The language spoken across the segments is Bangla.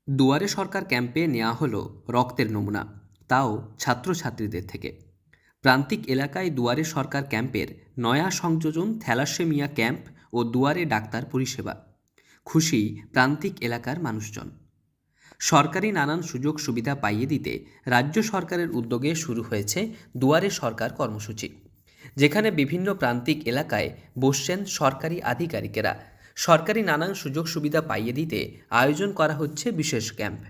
দুয়ারে সরকার ক্যাম্পে নেওয়া হলো রক্তের নমুনা, তাও ছাত্রছাত্রীদের থেকে। প্রান্তিক এলাকায় দুয়ারে সরকার ক্যাম্পের নয়া সংযোজন থ্যালাসেমিয়া ক্যাম্প ও দুয়ারে ডাক্তার পরিষেবা। খুশি প্রান্তিক এলাকার মানুষজন। সরকারি নানান সুযোগ সুবিধা পাইয়ে দিতে রাজ্য সরকারের উদ্যোগে শুরু হয়েছে দুয়ারে সরকার কর্মসূচি, যেখানে বিভিন্ন প্রান্তিক এলাকায় বসছেন সরকারি আধিকারিকেরা। সরকারি নানান সুযোগ সুবিধা পাইয়ে দিতে আয়োজন করা হচ্ছে বিশেষ ক্যাম্প।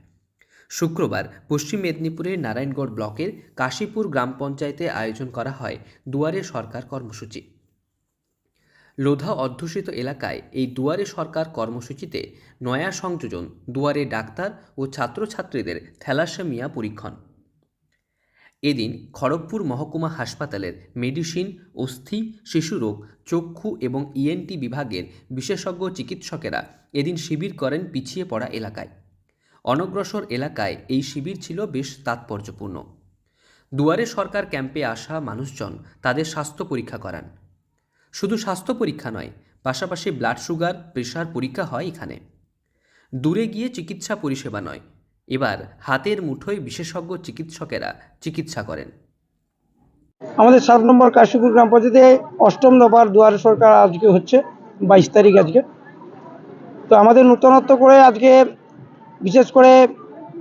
শুক্রবার পশ্চিম মেদিনীপুরের নারায়ণগড় ব্লকের কাশীপুর গ্রাম পঞ্চায়েতে আয়োজন করা হয় দুয়ারে সরকার কর্মসূচি। লোধা অধ্যুষিত এলাকায় এই দুয়ারে সরকার কর্মসূচিতে নয়া সংযোজন দুয়ারে ডাক্তার ও ছাত্রছাত্রীদের থ্যালাসেমিয়া পরীক্ষণ। এদিন খড়গপুর মহকুমা হাসপাতালের মেডিসিন, অস্থি, শিশুরোগ, চক্ষু এবং ইএনটি বিভাগের বিশেষজ্ঞ চিকিৎসকেরা এদিন শিবির করেন পিছিয়ে পড়া এলাকায়। অনগ্রসর এলাকায় এই শিবির ছিল বেশ তাৎপর্যপূর্ণ। দুয়ারে সরকার ক্যাম্পে আসা মানুষজন তাদের স্বাস্থ্য পরীক্ষা করান। শুধু স্বাস্থ্য পরীক্ষা নয়, পাশাপাশি ব্লাড সুগার, প্রেশার পরীক্ষা হয় এখানে। দূরে গিয়ে চিকিৎসা পরিষেবা নয়, এবার হাতের মুঠোয় বিশেষজ্ঞ চিকিৎসকেরা চিকিৎসা করেন। আমাদের 7 নম্বর কাশীপুর গ্রাম পঞ্চায়েতে 8ম দফার দুয়ারে সরকার আজকে হচ্ছে 22 তারিখ আজকে। তো আমাদের নূতনত্ব করে আজকে বিশেষ করে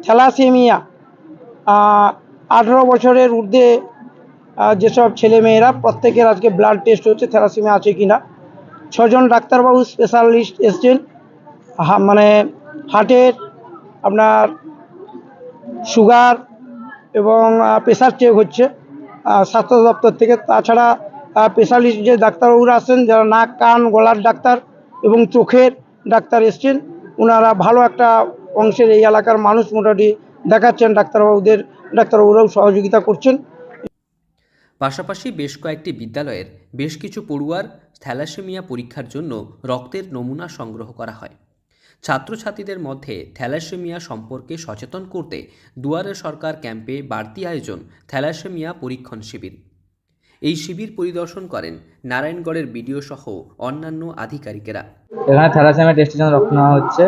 থ্যালাসেমিয়া 18 বছরের ঊর্ধ্বে যেসব ছেলেমেয়েরা প্রত্যেকের আজকে ব্লাড টেস্ট হচ্ছে থ্যালাসেমিয়া আছে কি না। 6 জন ডাক্তারবাবু স্পেশালিস্ট এসছেন, মানে হার্টের, আপনার সুগার এবং প্রেশার চেক হচ্ছে স্বাস্থ্য দপ্তর থেকে। তাছাড়া স্পেশালিস্ট যে ডাক্তারবাবুরা আসছেন, যারা নাক, কান, গলার ডাক্তার এবং চোখের ডাক্তার এসছেন, ওনারা ভালো একটা অংশের এই এলাকার মানুষ মোটামুটি দেখাচ্ছেন। ডাক্তারবাবুরাও সহযোগিতা করছেন। পাশাপাশি বেশ কয়েকটি বিদ্যালয়ের বেশ কিছু পড়ুয়ার থ্যালাসেমিয়া পরীক্ষার জন্য রক্তের নমুনা সংগ্রহ করা হয়। ছাত্রছাত্রীদের মধ্যে থ্যালাসেমিয়া সম্পর্কে সচেতন করতে দুয়ারে সরকার ক্যাম্পে বাড়তি আয়োজন থ্যালাসেমিয়া পরীক্ষণ শিবির। এই শিবির পরিদর্শন করেন নারায়ণগড়ের বিডিও সহ অন্যান্য আধিকারিকেরা। এখানে থ্যালাসেমিয়া টেস্টের জন্য রক্ত নেওয়া হচ্ছে।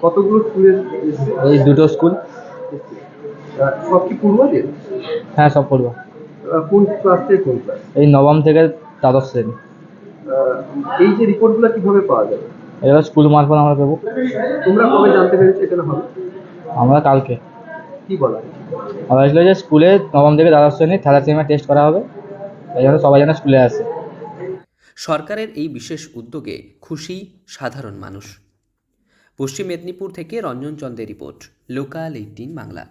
কতগুলো স্কুলের? এই 2টো স্কুল। সব কি পড়ুয়াদের? হ্যাঁ, সব পড়ুয়া। কোন ক্লাস থেকে কোন ক্লাস? এই 9ম থেকে 12শ শ্রেণী। এই যে রিপোর্টগুলো কিভাবে পাওয়া যাবে? এবার স্কুল মারফত আমরা পাবো। তোমরা কবে জানতে পেরেছো এখানে হবে? আমরা কালকে। কি বলা হয়েছিল যে স্কুলে 9ম থেকে 12শ শ্রেণী থ্যালাসেমিয়া টেস্ট করা হবে, এই জন্য সবাই যেন স্কুলে আসে। সরকারের এই বিশেষ উদ্যোগে খুশি সাধারণ মানুষ। পশ্চিম মেদিনীপুর থেকে রঞ্জন চন্দ্রের রিপোর্ট, লোকাল 18 বাংলা।